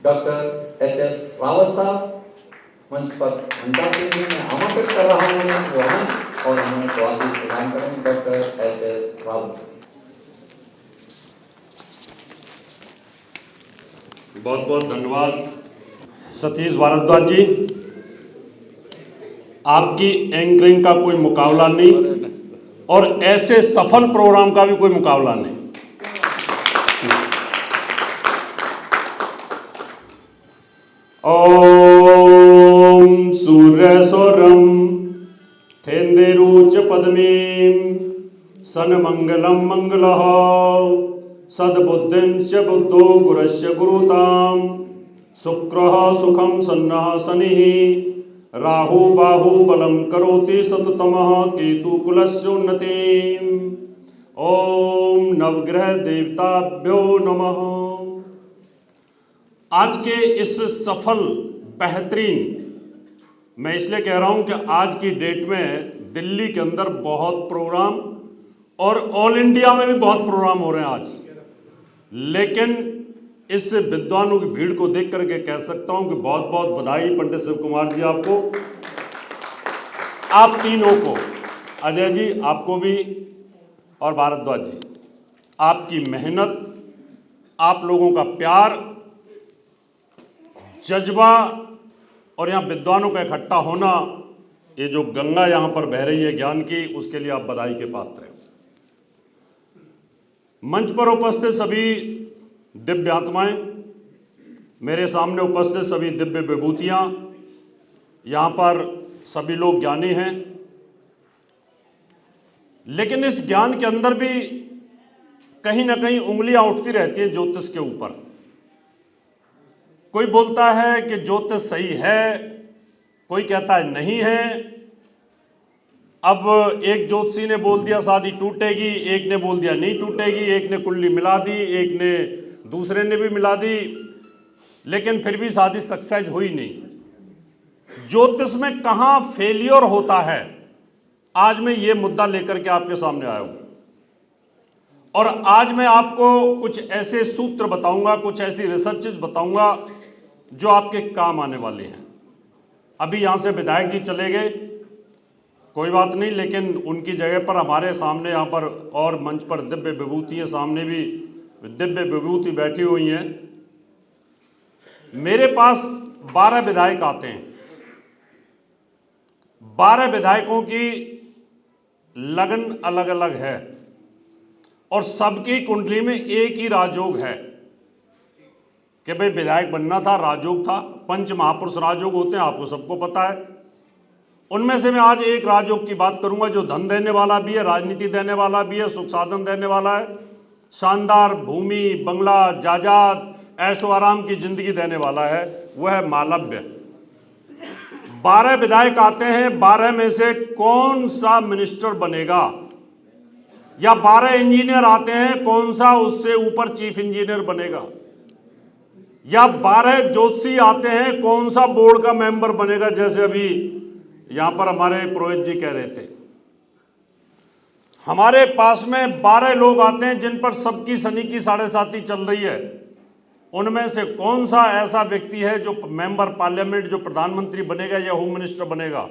Doctor H S. Rawat साहब मंच पर मंचासीन जी मैं आमंत्रित कर रहा हूँ वो आए और हमें स्वागत प्रदान करें। Doctor H S. रावत। बहुत बहुत धन्यवाद सतीश भारद्वाज जी। आपकी एंकरिंग का कोई मुकाबला नहीं और ऐसे सफल प्रोग्राम का भी कोई मुकाबला नहीं। ओम सूर्यसौरम थेन्देरुच पद्मीं सन्मंगलम मंगलः सद्बुद्धिश्च बुद्धो गुरस्य गुरुतां शुक्रः सुखं सन्नः शनिः राहु बाहु बलं करोति सततमः केतु कुलस्योन्नतिम्। ओम नवग्रह देवताभ्यो नमः। आज के इस सफल बेहतरीन, मैं इसलिए कह रहा हूं कि आज की डेट में दिल्ली के अंदर बहुत प्रोग्राम और ऑल इंडिया में भी बहुत प्रोग्राम हो रहे हैं आज, लेकिन इस विद्वानों की भीड़ को देख करके कह सकता हूं कि बहुत बहुत बधाई पंडित शिव कुमार जी आपको, आप तीनों को, अजय जी आपको भी और भारद्वाज जी, आपकी मेहनत, आप लोगों का प्यार, जज्बा और यहाँ विद्वानों का इकट्ठा होना, ये जो गंगा यहाँ पर बह रही है ज्ञान की, उसके लिए आप बधाई के पात्र हैं। मंच पर उपस्थित सभी दिव्य आत्माएं, मेरे सामने उपस्थित सभी दिव्य विभूतियां, यहाँ पर सभी लोग ज्ञानी हैं, लेकिन इस ज्ञान के अंदर भी कहीं ना कहीं उंगलियां उठती रहती हैं ज्योतिष के ऊपर। कोई बोलता है कि ज्योतिष सही है, कोई कहता है नहीं है। अब एक ज्योतिषी ने बोल दिया शादी टूटेगी, एक ने बोल दिया नहीं टूटेगी, एक ने कुंडली मिला दी, एक ने दूसरे ने भी मिला दी, लेकिन फिर भी शादी सक्सेस हुई नहीं। ज्योतिष में कहां फेलियर होता है, आज मैं ये मुद्दा लेकर के आपके सामने आया हूं और आज मैं आपको कुछ ऐसे सूत्र बताऊंगा, कुछ ऐसी रिसर्चेस बताऊंगा जो आपके काम आने वाले हैं। अभी यहां से विधायक जी चले गए, कोई बात नहीं, लेकिन उनकी जगह पर हमारे सामने यहाँ पर और मंच पर दिव्य विभूति, सामने भी दिव्य विभूति बैठी हुई हैं। मेरे पास 12 विधायक आते हैं, 12 विधायकों की लगन अलग अलग है और सबकी कुंडली में एक ही राजयोग है कि भाई विधायक बनना था, राजयोग था। पंच महापुरुष राजयोग होते हैं, आपको सबको पता है। उनमें से मैं आज एक राजयोग की बात करूंगा जो धन देने वाला भी है, राजनीति देने वाला भी है, सुख साधन देने वाला है, शानदार भूमि बंगला जायदाद ऐशो आराम की जिंदगी देने वाला है, वह है मालव्य। 12 विधायक आते हैं, 12 में से कौन सा मिनिस्टर बनेगा, या 12 इंजीनियर आते हैं, कौन सा उससे ऊपर चीफ इंजीनियर बनेगा, या 12 ज्योतिषी आते हैं, कौन सा बोर्ड का मेंबर बनेगा। जैसे अभी यहां पर हमारे पुरोहित जी कह रहे थे, हमारे पास में 12 लोग आते हैं जिन पर सबकी शनि की 7.5 चल रही है। उनमें से कौन सा ऐसा व्यक्ति है जो मेंबर पार्लियामेंट, जो प्रधानमंत्री बनेगा या होम मिनिस्टर बनेगा।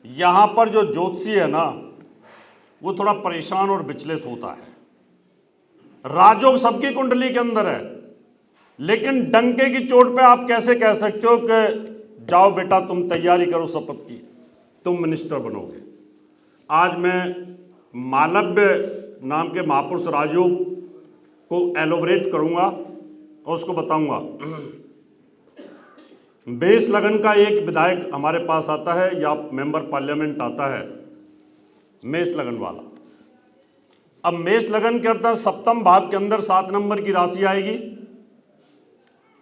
यहां पर जो ज्योतिषी है ना, वो थोड़ा परेशान और विचलित होता है। राजयोग सबकी कुंडली के अंदर है, लेकिन डंके की चोट पे आप कैसे कह सकते हो कि जाओ बेटा तुम तैयारी करो शपथ की, तुम मिनिस्टर बनोगे। आज मैं मालव्य नाम के महापुरुष राजयोग को एलोबरेट करूंगा और उसको बताऊंगा। बेस लगन का एक विधायक हमारे पास आता है या मेंबर पार्लियामेंट आता है, मेष लगन वाला। अब मेष लगन के अंदर सप्तम भाव के अंदर 7 नंबर की राशि आएगी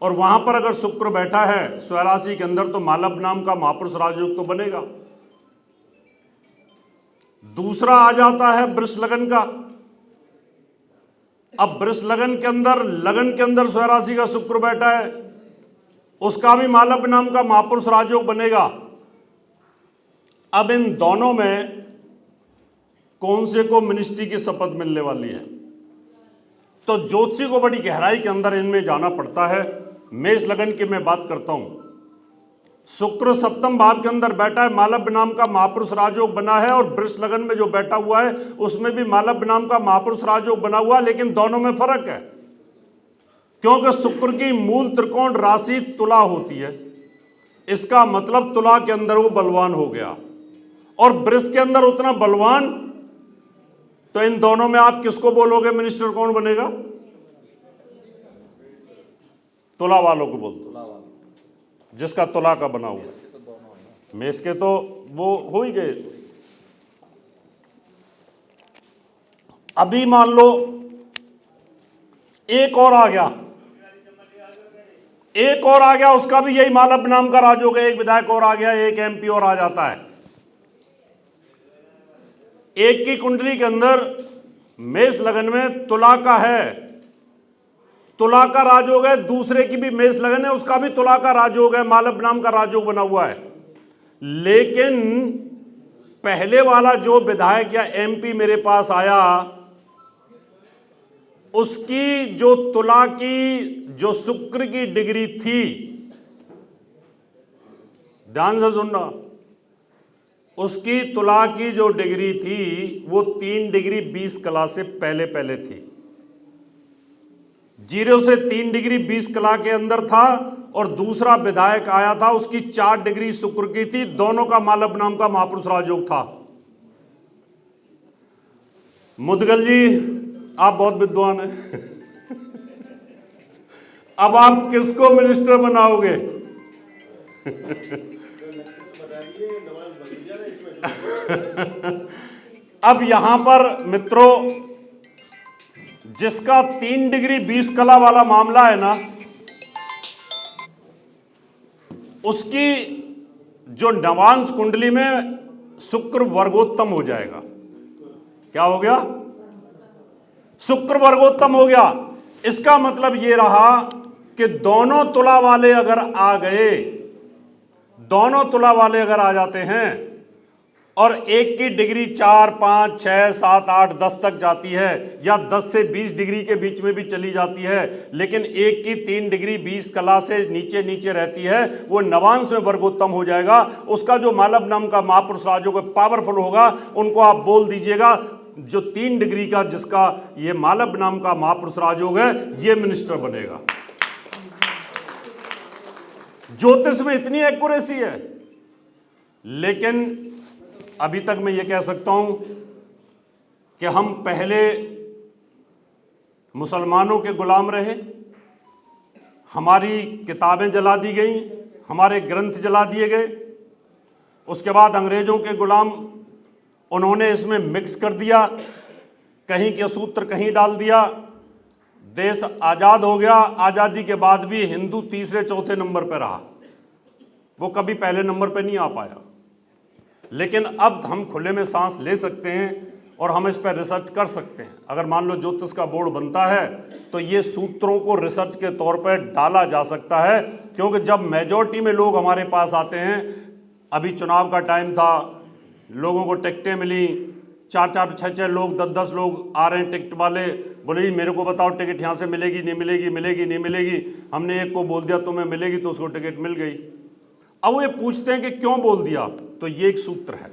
और वहां पर अगर शुक्र बैठा है स्वराशि के अंदर, तो मालव नाम का महापुरुष राजयोग तो बनेगा। दूसरा आ जाता है वृष लगन का। अब वृष लगन के अंदर स्वराशि का शुक्र बैठा है, उसका भी मालव नाम का महापुरुष राजयोग बनेगा। अब इन दोनों में कौन से को मिनिस्ट्री की शपथ मिलने वाली है, तो ज्योतिषी को बड़ी गहराई के अंदर इनमें जाना पड़ता है मेष लगन की मैं बात करता हूं। शुक्र सप्तम भाव के अंदर बैठा है, मालव्य नाम का महापुरुष राजयोग बना है, और वृष लगन में जो बैठा हुआ है उसमें भी मालव्य नाम का महापुरुष राजयोग बना हुआ है, लेकिन दोनों में फर्क है, क्योंकि शुक्र की मूल त्रिकोण राशि तुला होती है। इसका मतलब तुला के अंदर वो बलवान हो गया, और वृष के अंदर उतना बलवान। तो इन दोनों में आप किसको बोलोगे मिनिस्टर कौन बनेगा? तुला वालों को बोल दो, जिसका तुला का बना हुआ। मेष के तो वो हो ही गए। अभी मान लो एक और आ गया, एक और आ गया, उसका भी यही मालव्य नाम का राजयोग है, एक विधायक और आ गया, एक एमपी और आ जाता है। एक की कुंडली के अंदर मेष लगन में तुला का है, तुला का राजयोग है, दूसरे की भी मेष लगन है, उसका भी तुला का राजयोग है, मालव्य नाम का राजयोग बना हुआ है। लेकिन पहले वाला जो विधायक या एमपी मेरे पास आया, उसकी जो तुला की जो शुक्र की डिग्री थी, ध्यान से सुनना, उसकी तुला की जो डिग्री थी वो 3 डिग्री 20 कला से पहले पहले थी। 0 से 3 डिग्री 20 कला के अंदर था, और दूसरा विधायक आया था, उसकी 4 डिग्री शुक्र की थी, दोनों का मालव्य नाम का महापुरुष राजयोग था। मुदगल जी आप बहुत विद्वान हैं। अब आप किसको मिनिस्टर बनाओगे? अब यहां पर मित्रों, जिसका 3 डिग्री 20 कला वाला मामला है ना, उसकी जो नवांश कुंडली में शुक्र वर्गोत्तम हो जाएगा। क्या हो गया? शुक्र वर्गोत्तम हो गया। इसका मतलब यह रहा कि दोनों तुला वाले अगर आ गए, दोनों तुला वाले अगर आ जाते हैं, और एक की डिग्री 4, 5, 6, 7, 8, 10 तक जाती है, या 10 से 20 डिग्री के बीच में भी चली जाती है, लेकिन एक की 3 डिग्री 20 कला से नीचे नीचे रहती है, वो नवांश में वर्गोत्तम हो जाएगा। उसका जो मालव्य नाम का महापुरुष राजयोग पावरफुल होगा, उनको आप बोल दीजिएगा जो 3 डिग्री का जिसका ये मालव्य नाम का महापुरुष राजयोग है, ये मिनिस्टर बनेगा। ज्योतिष में इतनी एक्यूरेसी है। लेकिन अभी तक मैं ये कह सकता हूं कि हम पहले मुसलमानों के गुलाम रहे, हमारी किताबें जला दी गई, हमारे ग्रंथ जला दिए गए, उसके बाद अंग्रेजों के गुलाम, उन्होंने इसमें मिक्स कर दिया, कहीं के सूत्र कहीं डाल दिया, देश आज़ाद हो गया। आज़ादी के बाद भी हिंदू तीसरे चौथे नंबर पर रहा, वो कभी पहले नंबर पर नहीं आ पाया। लेकिन अब हम खुले में सांस ले सकते हैं और हम इस पर रिसर्च कर सकते हैं। अगर मान लो ज्योतिष का बोर्ड बनता है तो ये सूत्रों को रिसर्च के तौर पर डाला जा सकता है, क्योंकि जब मेजॉरिटी में लोग हमारे पास आते हैं, अभी चुनाव का टाइम था, लोगों को टिकटें मिली, 4-4, 6-6 लोग, 10-10 लोग आ रहे हैं टिकट वाले, बोले जी मेरे को बताओ टिकट यहाँ से मिलेगी नहीं मिलेगी, मिलेगी नहीं मिलेगी। हमने एक को बोल दिया तुम्हें मिलेगी, तो उसको टिकट मिल गई। अब वो ये पूछते हैं कि क्यों बोल दिया, तो ये एक सूत्र है।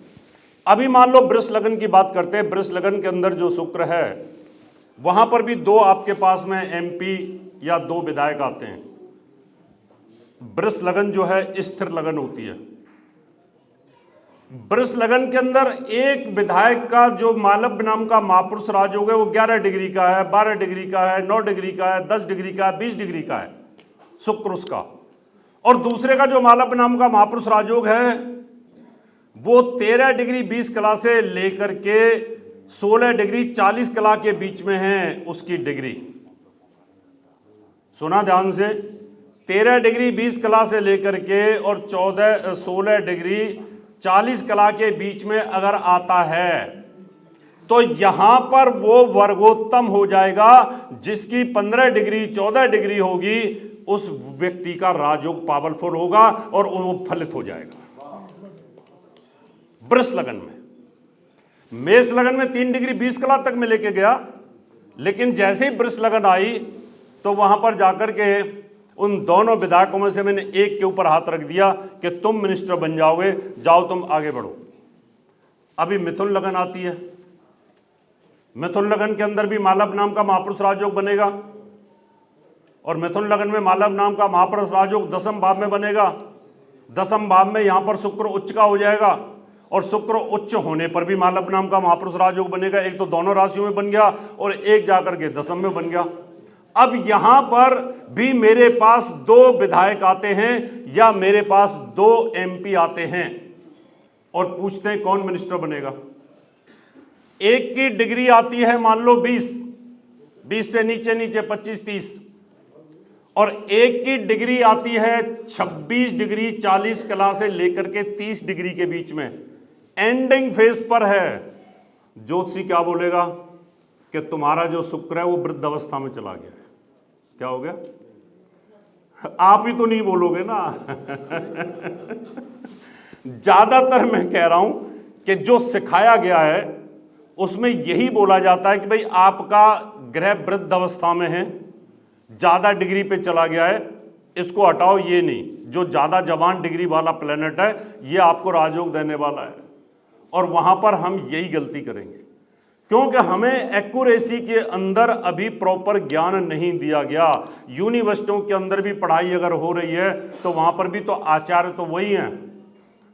अभी मान लो वृष लगन की बात करते हैं। वृष लगन के अंदर जो शुक्र है, वहां पर भी 2 आपके पास में एमपी या 2 विधायक आते हैं। वृष लगन जो है स्थिर लगन होती है। वृष लगन के अंदर एक विधायक का जो मालव्य नाम का महापुरुष राजयोग है, वो 11 डिग्री का है, 12 डिग्री का है, 9 डिग्री का है, 10 डिग्री का है, 20 डिग्री का है शुक्र उसका। और दूसरे का जो मालव्य नाम का महापुरुष राजयोग है, वो 13 डिग्री 20 कला से लेकर के 16 डिग्री 40 कला के बीच में है उसकी डिग्री। सुना ध्यान से, 13 डिग्री 20 कला से लेकर के और 16 डिग्री 40 कला के बीच में अगर आता है, तो यहां पर वो वर्गोत्तम हो जाएगा। जिसकी 15 डिग्री 14 डिग्री होगी, उस व्यक्ति का राजयोग पावरफुल होगा और वो फलित हो जाएगा। वृष लगन में, मेष लगन में 3 डिग्री 20 कला तक में लेके गया, लेकिन जैसे ही वृष लगन आई तो वहां पर जाकर के उन दोनों विधायकों में से मैंने एक के ऊपर हाथ रख दिया कि तुम मिनिस्टर बन जाओगे, जाओ तुम आगे बढ़ो। अभी मिथुन लगन आती है, मिथुन लगन के अंदर भी मालव नाम का महापुरुष राजयोग बनेगा, और मिथुन लगन में मालव नाम का महापुरुष राजयोग 10वें भाव में बनेगा। 10वें भाव में यहां पर शुक्र उच्च का हो जाएगा, और शुक्र उच्च होने पर भी मालव नाम का महापुरुष राजयोग बनेगा। एक तो दोनों राशियों में बन गया और एक जाकर के 10वें में बन गया। अब यहां पर भी मेरे पास 2 विधायक आते हैं या मेरे पास 2 MP आते हैं और पूछते हैं कौन मिनिस्टर बनेगा। एक की डिग्री आती है मान लो 20 से नीचे 25-30, और एक की डिग्री आती है 26 डिग्री 40 कला से लेकर के 30 डिग्री के बीच में, एंडिंग फेज पर है। ज्योतिषी क्या बोलेगा कि तुम्हारा जो शुक्र है वो वृद्ध अवस्था में चला गया है। क्या हो गया? आप ही तो नहीं बोलोगे ना। ज्यादातर मैं कह रहा हूं कि जो सिखाया गया है उसमें यही बोला जाता है कि भाई आपका ग्रह वृद्ध अवस्था में है, ज्यादा डिग्री पे चला गया है, इसको हटाओ। ये नहीं, जो ज्यादा जवान डिग्री वाला प्लेनेट है ये आपको राजयोग देने वाला है। और वहां पर हम यही गलती करेंगे क्योंकि हमें एक्यूरेसी के अंदर अभी प्रॉपर ज्ञान नहीं दिया गया। यूनिवर्सिटियों के अंदर भी पढ़ाई अगर हो रही है तो वहां पर भी तो आचार्य तो वही हैं,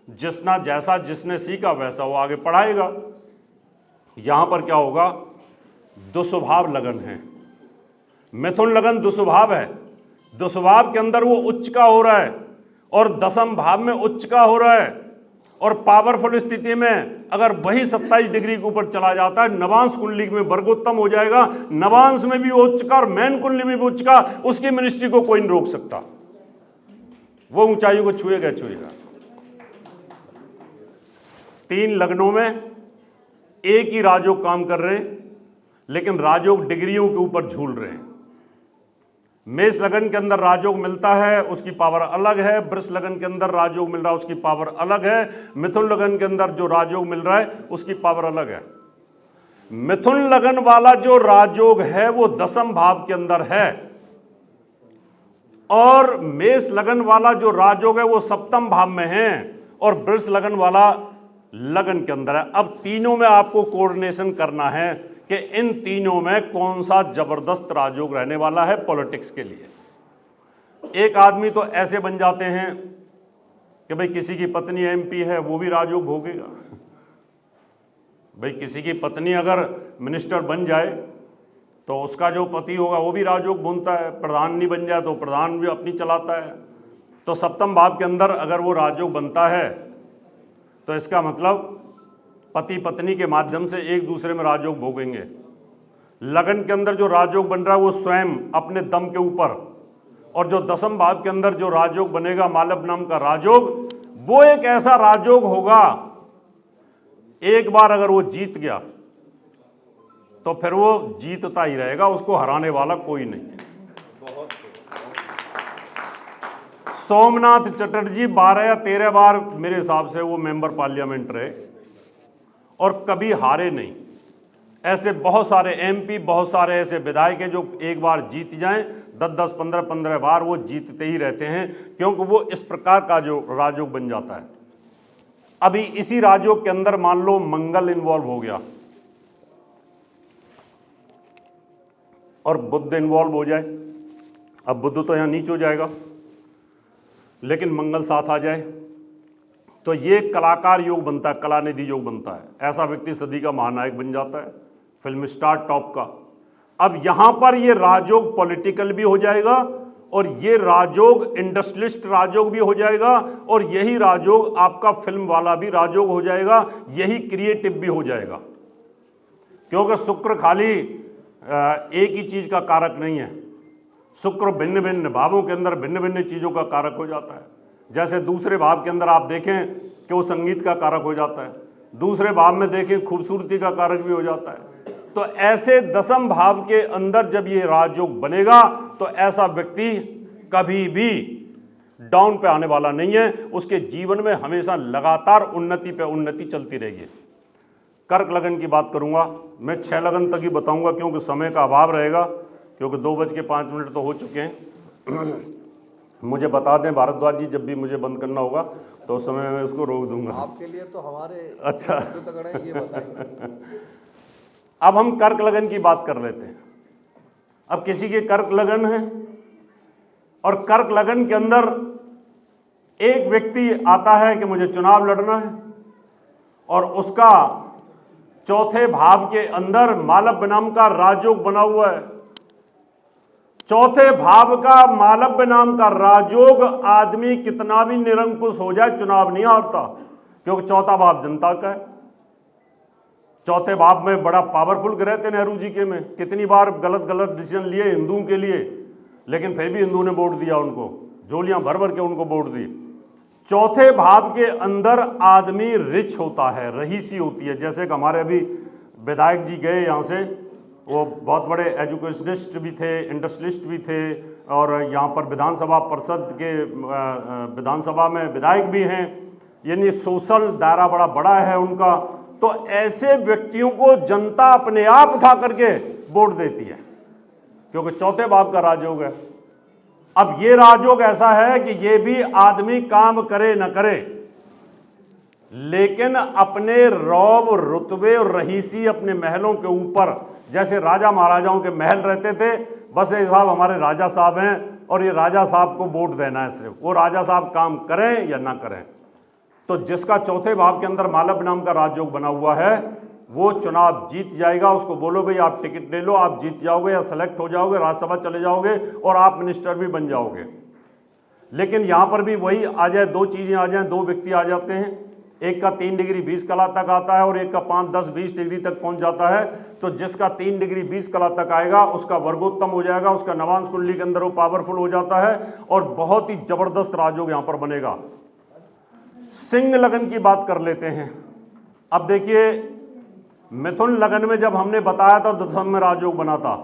जिसना जैसा जिसने सीखा वैसा वो आगे पढ़ाएगा। यहां पर क्या होगा? दुस्वभाव लगन है, मिथुन लगन दुस्वभाव है। दुस्वभाव के अंदर वो उच्च का हो रहा है और 10वें भाव में उच्च का हो रहा है, और पावरफुल स्थिति में अगर वही 27 डिग्री के ऊपर चला जाता है, नवांश कुंडली में वर्गोत्तम हो जाएगा, नवांश में भी उच्च का और मैन कुंडली में भी उच्च का, उसकी मिनिस्ट्री को कोई नहीं रोक सकता। वो ऊंचाइयों को छुएगा। 3 लग्नों में एक ही राजयोग काम कर रहे हैं, लेकिन राजयोग डिग्रियों के ऊपर झूल रहे हैं। मेष लगन के अंदर राजयोग मिलता है, उसकी पावर अलग है। वृष लगन के अंदर राजयोग मिल रहा है, उसकी पावर अलग है। मिथुन लगन के अंदर जो राजयोग मिल रहा है उसकी पावर अलग है। मिथुन लगन वाला जो राजयोग है वो 10वें भाव के अंदर है, और मेष लगन वाला जो राजयोग है वो 7वें भाव में है, और वृष लगन वाला लगन के अंदर है। अब तीनों में आपको कोऑर्डिनेशन करना है कि इन तीनों में कौन सा जबरदस्त राजयोग रहने वाला है पॉलिटिक्स के लिए। एक आदमी तो ऐसे बन जाते हैं कि भाई किसी की पत्नी MP है, वो भी राजयोग भोगेगा। भाई किसी की पत्नी अगर मिनिस्टर बन जाए तो उसका जो पति होगा वो भी राजयोग भूनता है। प्रधान नहीं बन जाए तो प्रधान भी अपनी चलाता है। तो 7वें भाव के अंदर अगर वो राजयोग बनता है तो इसका मतलब पति पत्नी के माध्यम से एक दूसरे में राजयोग भोगेंगे। लगन के अंदर जो राजयोग बन रहा है वो स्वयं अपने दम के ऊपर, और जो 10वें भाव के अंदर जो राजयोग बनेगा मालव नाम का राजयोग, वो एक ऐसा राजयोग होगा, एक बार अगर वो जीत गया तो फिर वो जीतता ही रहेगा, उसको हराने वाला कोई नहीं है। सोमनाथ चटर्जी 12 या 13 बार मेरे हिसाब से वो मेंबर पार्लियामेंट रहे और कभी हारे नहीं। ऐसे बहुत सारे MP, बहुत सारे ऐसे विधायक हैं जो एक बार जीत जाएं, 10-10, 15-15 बार वो जीतते ही रहते हैं, क्योंकि वो इस प्रकार का जो राजयोग बन जाता है। अभी इसी राजयोग के अंदर मान लो मंगल इन्वॉल्व हो गया और बुध इन्वॉल्व हो जाए। अब बुध तो यहां नीचे हो जाएगा, लेकिन मंगल साथ आ जाए तो ये कलाकार योग बनता है, कलानिधि योग बनता है। ऐसा व्यक्ति सदी का महानायक बन जाता है, फिल्म स्टार टॉप का। अब यहां पर ये राजयोग पॉलिटिकल भी हो जाएगा और ये राजयोग इंडस्ट्रियलिस्ट राजयोग भी हो जाएगा, और यही राजयोग आपका फिल्म वाला भी राजयोग हो जाएगा, यही क्रिएटिव भी हो जाएगा। क्योंकि शुक्र खाली एक ही चीज का कारक नहीं है। शुक्र भिन्न भिन्न भावों के अंदर भिन्न भिन्न चीजों का कारक हो जाता है। जैसे दूसरे भाव के अंदर आप देखें कि वो संगीत का कारक हो जाता है, दूसरे भाव में देखें खूबसूरती का कारक भी हो जाता है। तो ऐसे 10वें भाव के अंदर जब ये राजयोग बनेगा तो ऐसा व्यक्ति कभी भी डाउन पे आने वाला नहीं है, उसके जीवन में हमेशा लगातार उन्नति पे उन्नति चलती रहेगी। कर्क लगन की बात करूंगा मैं, 6 लगन तक ही बताऊंगा क्योंकि समय का अभाव रहेगा, क्योंकि 2:05 तो हो चुके हैं। मुझे बता दें भारद्वाज जी, जब भी मुझे बंद करना होगा तो उस समय मैं इसको रोक दूंगा। आपके लिए तो हमारे अच्छा तगड़े हैं, ये बताइए। अब हम कर्क लगन की बात कर लेते हैं। अब किसी के कर्क लगन है और कर्क लगन के अंदर एक व्यक्ति आता है कि मुझे चुनाव लड़ना है और उसका चौथे भाव के अंदर मालव्य नाम का राजयोग बना हुआ है। चौथे भाव का मालव्य नाम का राजयोग, आदमी कितना भी निरंकुश हो जाए चुनाव नहीं हारता, क्योंकि चौथा भाव जनता का है। चौथे भाव में बड़ा पावरफुल ग्रह थे नेहरू जी के, में कितनी बार गलत गलत डिसीजन लिए हिंदुओं के लिए, लेकिन फिर भी हिंदुओं ने वोट दिया उनको, झोलियां भर भर के उनको वोट दी। चौथे भाव के अंदर आदमी रिच होता है, रहीसी होती है। जैसे कि हमारे अभी विधायक जी गए यहाँ से, वो बहुत बड़े एजुकेशनिस्ट भी थे, इंडस्ट्रियलिस्ट भी थे, और यहाँ पर विधानसभा परिषद के विधानसभा में विधायक भी हैं, यानी सोशल दायरा बड़ा बड़ा है उनका। तो ऐसे व्यक्तियों को जनता अपने आप उठा करके वोट देती है, क्योंकि चौथे भाव का राजयोग है। अब ये राजयोग ऐसा है कि ये भी आदमी काम करे न करे, लेकिन अपने रौब रुतबे और रहीसी अपने महलों के ऊपर, जैसे राजा महाराजाओं के महल रहते थे, बस ये साहब हमारे राजा साहब हैं और ये राजा साहब को वोट देना है, सिर्फ वो राजा साहब काम करें या ना करें। तो जिसका चौथे भाव के अंदर मालव्य नाम का राजयोग बना हुआ है, वो चुनाव जीत जाएगा। उसको बोलो भाई आप टिकट ले लो, आप जीत जाओगे या सेलेक्ट हो जाओगे, राज्यसभा चले जाओगे और आप मिनिस्टर भी बन जाओगे। लेकिन यहां पर भी वही आ जाए, दो चीजें आ जाए, दो व्यक्ति आ जाते हैं, एक का 3 डिग्री 20 कला तक आता है और एक का 5, 10, 20 डिग्री तक पहुंच जाता है। तो जिसका 3 डिग्री 20 कला तक आएगा उसका वर्गोत्तम हो जाएगा, उसका नवांश कुंडली के अंदर वो पावरफुल हो जाता है और बहुत ही जबरदस्त राजयोग यहां पर बनेगा। सिंह लगन की बात कर लेते हैं। अब देखिए, मिथुन लगन में जब हमने बताया था दशम में राजयोग बना था,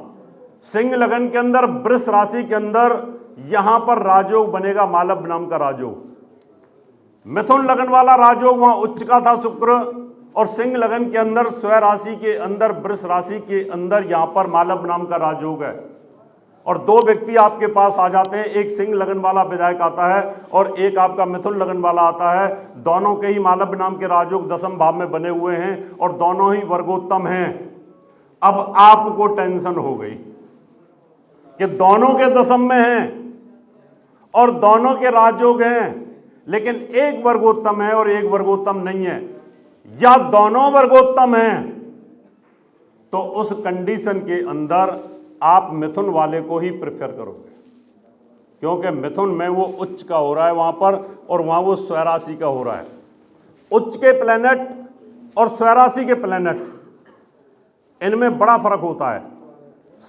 सिंह लगन के अंदर वृष राशि के अंदर यहां पर राजयोग बनेगा मालव्य नाम का राजयोग। मिथुन लगन वाला राजयोग वहां उच्च का था शुक्र, और सिंह लगन के अंदर स्वयं राशि के अंदर वृष राशि के अंदर यहां पर मालव्य नाम का राजयोग है। और दो व्यक्ति आपके पास आ जाते हैं, एक सिंह लगन वाला विधायक आता है और एक आपका मिथुन लगन वाला आता है। दोनों के ही मालव्य नाम के राजयोग दशम भाव में बने हुए हैं और दोनों ही वर्गोत्तम हैं। अब आपको टेंशन हो गई कि दोनों के दशम में हैं और दोनों के राजयोग हैं, लेकिन एक वर्गोत्तम है और एक वर्गोत्तम नहीं है, या दोनों वर्गोत्तम हैं, तो उस कंडीशन के अंदर आप मिथुन वाले को ही प्रेफर करोगे, क्योंकि मिथुन में वो उच्च का हो रहा है वहां पर और वहां वो स्वराशि का हो रहा है। उच्च के प्लैनेट और स्वराशि के प्लैनेट, इनमें बड़ा फर्क होता है।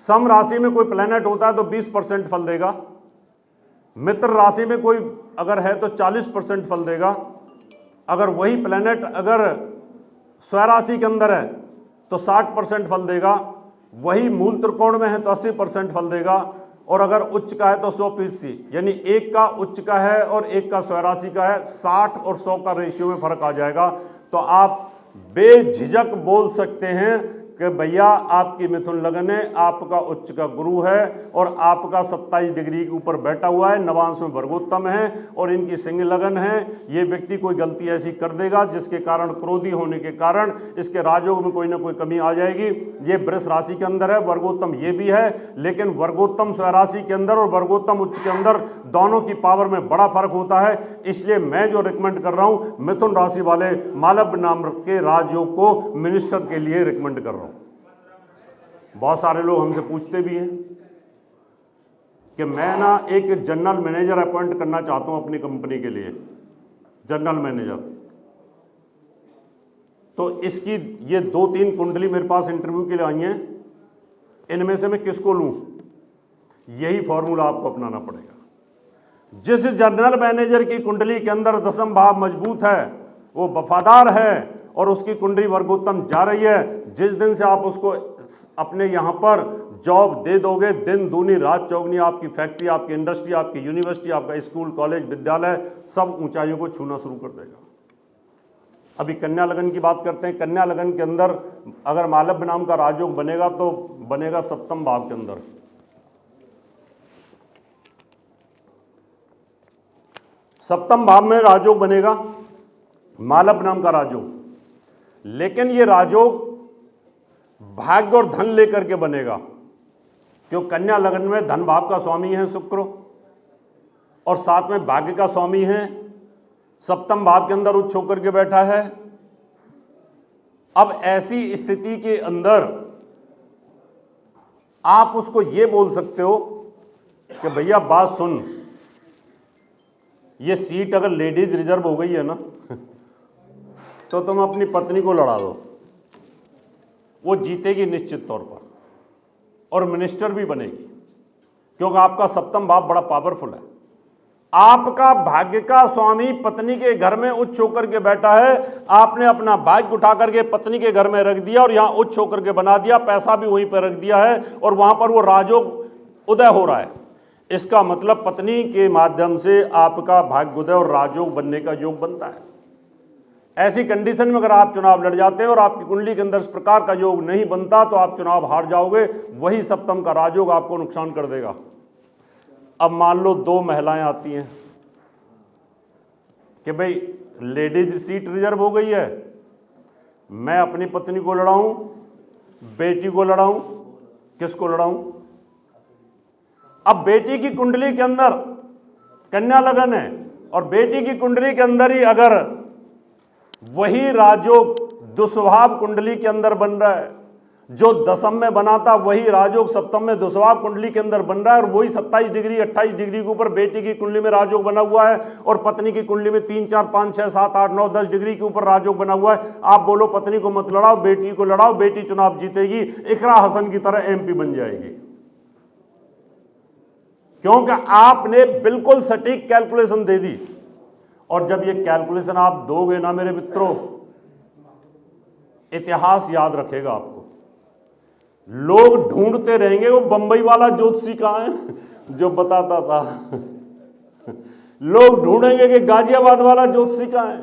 सम राशि में कोई प्लैनेट होता है तो 20% फल देगा, मित्र राशि में कोई अगर है तो 40% फल देगा, अगर वही प्लैनेट अगर स्वराशि के अंदर है तो 60% फल देगा, वही मूल त्रिकोण में है तो 80% फल देगा, और अगर उच्च का है तो 100%, यानी एक का उच्च का है और एक का स्वराशि का है, 60 और 100 का रेशियो में फर्क आ जाएगा। तो आप बेझिझक बोल सकते हैं कि भैया आपकी मिथुन लगन है, आपका उच्च का गुरु है और आपका 27 डिग्री के ऊपर बैठा हुआ है, नवांश में वर्गोत्तम है, और इनकी सिंह लगन है। ये व्यक्ति कोई गलती ऐसी कर देगा जिसके कारण, क्रोधी होने के कारण, इसके राजयोग में कोई ना कोई कमी आ जाएगी। ये वृष राशि के अंदर है, वर्गोत्तम ये भी है, लेकिन वर्गोत्तम स्वराशि के अंदर और वर्गोत्तम उच्च के अंदर दोनों की पावर में बड़ा फर्क होता है। इसलिए मैं जो रिकमेंड कर रहा हूं, मिथुन राशि वाले मालव्य नाम के राजयोग को मिनिस्टर के लिए रिकमेंड कर रहा हूं। बहुत सारे लोग हमसे पूछते भी हैं कि मैं ना एक जनरल मैनेजर अपॉइंट करना चाहता हूं अपनी कंपनी के लिए, जनरल मैनेजर। तो इसकी ये 2-3 कुंडली मेरे पास इंटरव्यू के लिए आई हैं, इनमें से मैं किसको लूं? यही फॉर्मूला आपको अपनाना पड़ेगा। जिस जनरल मैनेजर की कुंडली के अंदर दशम भाव मजबूत है, वो वफादार है और उसकी कुंडली वर्गोत्तम जा रही है, जिस दिन से आप उसको अपने यहां पर जॉब दे दोगे, दिन दूनी रात चौगनी आपकी फैक्ट्री, आपकी इंडस्ट्री, आपकी यूनिवर्सिटी, आपका स्कूल, कॉलेज, विद्यालय सब ऊंचाइयों को छूना शुरू कर देगा। अभी कन्या लगन की बात करते हैं। कन्या लगन के अंदर अगर मालव्य नाम का राजयोग बनेगा तो बनेगा 7वें भाव के अंदर। सप्तम भाव में राजयोग बनेगा, मालव नाम का राजयोग, लेकिन ये राजयोग भाग्य और धन लेकर के बनेगा, क्यों कन्या लग्न में धन भाव का स्वामी है शुक्र और साथ में भाग्य का स्वामी है, सप्तम भाव के अंदर उच्च होकर के बैठा है। अब ऐसी स्थिति के अंदर आप उसको ये बोल सकते हो कि भैया बात सुन, ये सीट अगर लेडीज रिजर्व हो गई है ना तो तुम अपनी पत्नी को लड़ा दो, वो जीतेगी निश्चित तौर पर और मिनिस्टर भी बनेगी, क्योंकि आपका सप्तम भाव बड़ा पावरफुल है। आपका भाग्य का स्वामी पत्नी के घर में उच्च होकर के बैठा है, आपने अपना भाग्य उठा करके पत्नी के घर में रख दिया और यहां उच्च होकर के बना दिया, पैसा भी वहीं पर रख दिया है और वहां पर वो राजयोग उदय हो रहा है। इसका मतलब पत्नी के माध्यम से आपका भाग्य उदय और राजयोग बनने का योग बनता है। ऐसी कंडीशन में अगर आप चुनाव लड़ जाते हैं और आपकी कुंडली के अंदर इस प्रकार का योग नहीं बनता तो आप चुनाव हार जाओगे, वही सप्तम का राजयोग आपको नुकसान कर देगा। अब मान लो दो महिलाएं आती हैं कि भाई लेडीज सीट रिजर्व हो गई है, मैं अपनी पत्नी को लड़ाऊं, बेटी को लड़ाऊं, किसको लड़ाऊं? अब बेटी की कुंडली के अंदर कन्या लगन है और बेटी की कुंडली के अंदर ही अगर वही राजयोग दुस्वभाव कुंडली के अंदर बन रहा है, जो दशम में बना था वही राजयोग सप्तम में दुस्वभाव कुंडली के अंदर बन रहा है और वही 27 डिग्री 28 डिग्री के ऊपर बेटी की कुंडली में राजयोग बना हुआ है और पत्नी की कुंडली में 3 4 5 6 7 8 9 10 डिग्री के ऊपर राजयोग बना हुआ है। आप बोलो पत्नी को मत लड़ाओ, बेटी को लड़ाओ, बेटी चुनाव जीतेगी, इकरा हसन की तरह MP बन जाएगी, क्योंकि आपने बिल्कुल सटीक कैलकुलेशन दे दी। और जब ये कैलकुलेशन आप दोगे ना मेरे मित्रों, इतिहास याद रखेगा आपको, लोग ढूंढते रहेंगे वो बंबई वाला ज्योतिषी कहां है जो बताता था लोग ढूंढेंगे कि गाजियाबाद वाला ज्योतिषी कहां है,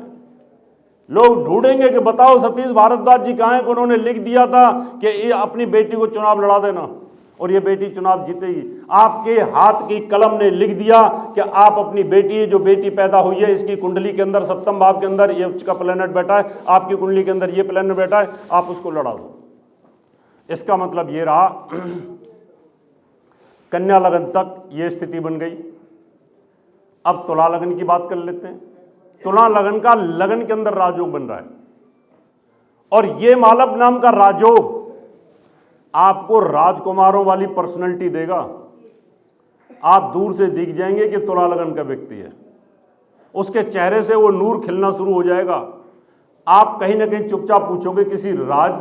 लोग ढूंढेंगे कि बताओ सतीश भारद्वाज जी कहां है कि उन्होंने लिख दिया था कि ये अपनी बेटी को चुनाव लड़ा देना और ये बेटी चुनाव जीतेगी। आपके हाथ की कलम ने लिख दिया कि आप अपनी बेटी, जो बेटी पैदा हुई है, इसकी कुंडली के अंदर सप्तम भाव के अंदर ये उच्च का प्लैनेट बैठा है, आपकी कुंडली के अंदर ये प्लैनेट बैठा है, आप उसको लड़ा दो। इसका मतलब ये रहा कन्या लगन तक ये स्थिति बन गई। अब तुला लगन की बात कर लेते हैं। तुला लगन का लगन के अंदर राजयोग बन रहा है और ये मालव नाम का राजयोग आपको राजकुमारों वाली पर्सनैलिटी देगा। आप दूर से दिख जाएंगे कि तुला लगन का व्यक्ति है, उसके चेहरे से वो नूर खिलना शुरू हो जाएगा। आप कहीं ना कहीं चुपचाप पूछोगे किसी राज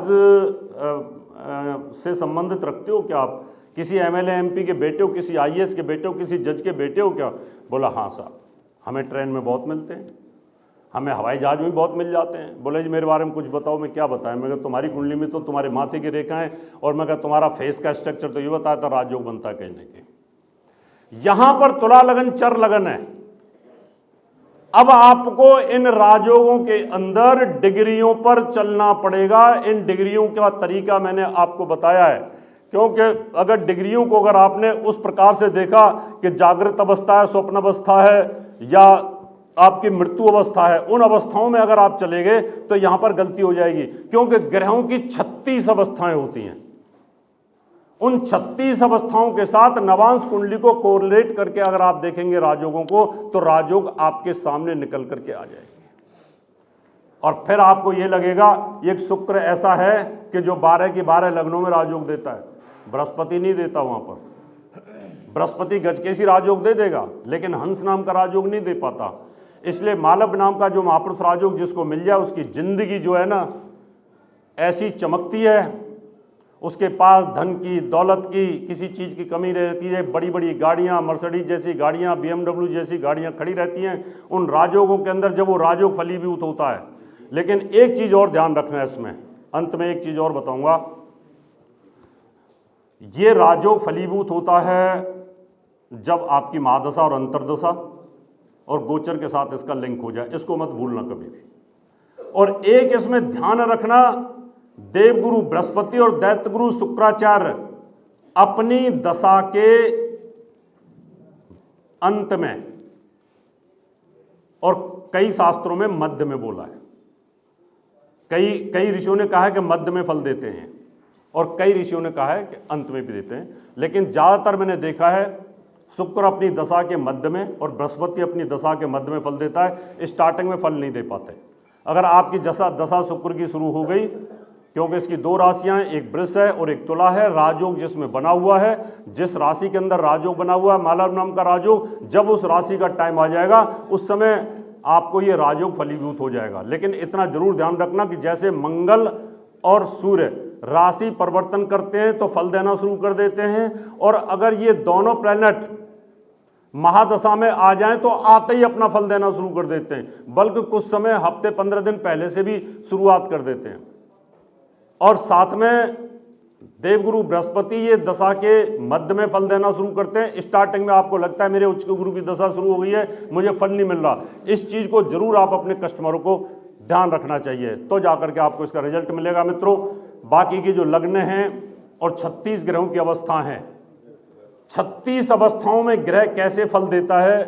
से संबंधित रखते हो क्या, आप किसी MLA MP के बेटे हो, किसी IAS के बेटे हो, किसी जज के बेटे हो क्या? बोला हाँ साहब, हमें ट्रेन में बहुत मिलते हैं, हमें हवाई जहाज में बहुत मिल जाते हैं। बोले जी मेरे बारे में कुछ बताओ। मैं क्या बताएं? मैं कहा तुम्हारी कुंडली में तो तुम्हारे माथे की रेखाएं और मैं कहा तुम्हारा फेस का स्ट्रक्चर तो ये बताया था राजयोग बनता है कहने के। यहां पर तुला लगन चर लगन है। अब आपको इन राजयोगों के अंदर डिग्रियों पर चलना पड़ेगा। इन डिग्रियों का तरीका मैंने आपको बताया है, क्योंकि अगर डिग्रियों को अगर आपने उस प्रकार से देखा कि जागृत अवस्था है, स्वप्न अवस्था है या आपकी मृत्यु अवस्था है, उन अवस्थाओं में अगर आप चले गए तो यहां पर गलती हो जाएगी, क्योंकि ग्रहों की 36 अवस्थाएं होती हैं। उन 36 अवस्थाओं के साथ नवांश कुंडली को कोरिलेट करके अगर आप देखेंगे राजयोगों को, तो राजयोग आपके सामने निकल करके आ जाएंगे और फिर आपको यह लगेगा एक शुक्र ऐसा है कि जो 12 की 12 लग्नों में राजयोग देता है। बृहस्पति नहीं देता। वहां पर बृहस्पति गजकेशी राजयोग दे देगा, लेकिन हंस नाम का राजयोग नहीं दे पाता। इसलिए मालव नाम का जो महापुरुष राजयोग जिसको मिल जाए, उसकी जिंदगी जो है ना ऐसी चमकती है, उसके पास धन की, दौलत की, किसी चीज़ की कमी रहती है। बड़ी बड़ी गाड़ियाँ, मर्सिडीज जैसी गाड़ियाँ, BMW जैसी गाड़ियाँ खड़ी रहती हैं उन राजयोगों के अंदर जब वो राजयोग फलीभूत होता है। लेकिन एक चीज़ और ध्यान रखना है इसमें, अंत में एक चीज़ और बताऊंगा। ये राजयोग फलीभूत होता है जब आपकी महादशा और अंतर्दशा और गोचर के साथ इसका लिंक हो जाए, इसको मत भूलना कभी भी। और एक इसमें ध्यान रखना, देवगुरु बृहस्पति और दैत्यगुरु शुक्राचार्य अपनी दशा के अंत में और कई शास्त्रों में मध्य में बोला है। कई ऋषियों ने कहा है कि मध्य में फल देते हैं, और कई ऋषियों ने कहा है कि अंत में भी देते हैं। लेकिन ज़्यादातर मैंने देखा है शुक्र अपनी दशा के मध्य में और बृहस्पति अपनी दशा के मध्य में फल देता है, स्टार्टिंग में फल नहीं दे पाते। अगर आपकी दशा शुक्र की शुरू हो गई, क्योंकि इसकी दो राशियां हैं, एक वृष है और एक तुला है, राजयोग जिसमें बना हुआ है, जिस राशि के अंदर राजयोग बना हुआ है मालव नाम का राजयोग, जब उस राशि का टाइम आ जाएगा उस समय आपको ये राजयोग फलीभूत हो जाएगा। लेकिन इतना जरूर ध्यान रखना कि जैसे मंगल और सूर्य राशि परिवर्तन करते हैं तो फल देना शुरू कर देते हैं, और अगर ये दोनों प्लैनेट महादशा में आ जाएं तो आते ही अपना फल देना शुरू कर देते हैं, बल्कि कुछ समय हफ्ते 15 दिन पहले से भी शुरुआत कर देते हैं। और साथ में देवगुरु बृहस्पति ये दशा के मध्य में फल देना शुरू करते हैं। स्टार्टिंग में आपको लगता है मेरे उच्च गुरु की दशा शुरू हो गई है, मुझे फल नहीं मिल रहा, इस चीज को जरूर आप अपने कस्टमरों को ध्यान रखना चाहिए, तो जाकर के आपको इसका रिजल्ट मिलेगा। मित्रों, बाकी की जो लग्न हैं और 36 ग्रहों की अवस्था हैं, 36 अवस्थाओं में ग्रह कैसे फल देता है,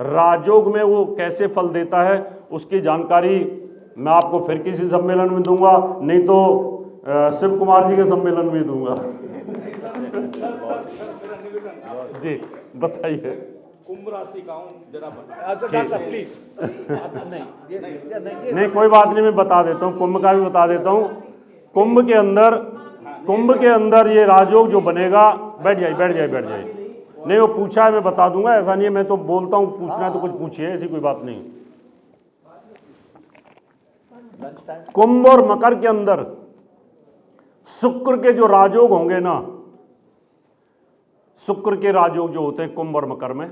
राजयोग में वो कैसे फल देता है, उसकी जानकारी मैं आपको फिर किसी सम्मेलन में दूंगा, नहीं तो शिव कुमार जी के सम्मेलन में दूंगा। जी बताइए। कुंभ राशि का हूं जरा नहीं कोई बात नहीं, मैं बता देता हूँ, कुंभ का भी बता देता हूँ। कुंभ के अंदर ये राजयोग जो बनेगा, बैठ जाइए। नहीं वो पूछा है, मैं बता दूंगा, ऐसा नहीं है मैं तो बोलता हूँ, पूछना है तो कुछ पूछिए, ऐसी कोई बात नहीं। कुंभ और मकर के अंदर शुक्र के जो राजयोग होंगे ना, शुक्र के राजयोग जो होते हैं कुंभ और मकर में,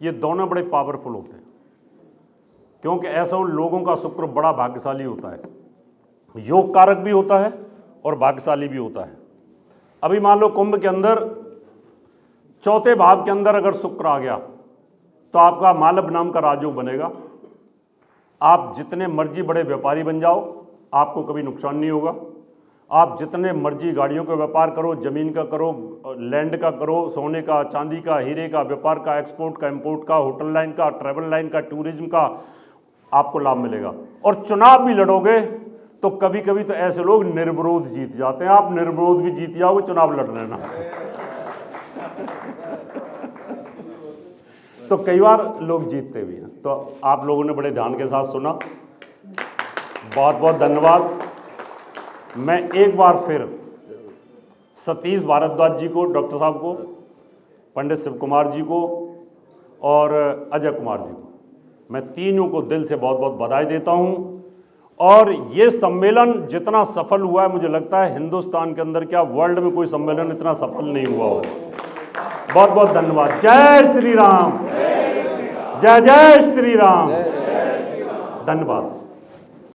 ये दोनों बड़े पावरफुल होते हैं, क्योंकि ऐसा उन लोगों का शुक्र बड़ा भाग्यशाली होता है, योग कारक भी होता है और भाग्यशाली भी होता है। अभी मान लो कुंभ के अंदर चौथे भाव के अंदर अगर शुक्र आ गया तो आपका मालव नाम का राजयोग बनेगा। आप जितने मर्जी बड़े व्यापारी बन जाओ, आपको कभी नुकसान नहीं होगा। आप जितने मर्जी गाड़ियों का व्यापार करो, जमीन का करो, लैंड का करो, सोने का, चांदी का, हीरे का व्यापार का, एक्सपोर्ट का, इंपोर्ट का, होटल लाइन का, ट्रैवल लाइन का, टूरिज्म का, आपको लाभ मिलेगा। और चुनाव भी लड़ोगे तो कभी कभी तो ऐसे लोग निर्विरोध जीत जाते हैं, आप निर्विरोध भी जीत जाओगे, चुनाव लड़ लेना। तो कई बार लोग जीतते भी हैं। तो आप लोगों ने बड़े ध्यान के साथ सुना, बहुत बहुत धन्यवाद। मैं एक बार फिर सतीश भारद्वाज जी को, डॉक्टर साहब को, पंडित शिव कुमार जी को और अजय कुमार जी को, मैं तीनों को दिल से बहुत बहुत बधाई देता हूं। और ये सम्मेलन जितना सफल हुआ है, मुझे लगता है हिंदुस्तान के अंदर क्या वर्ल्ड में कोई सम्मेलन इतना सफल नहीं हुआ हो। बहुत बहुत धन्यवाद। जय श्री राम, जय जय श्री राम, धन्यवाद।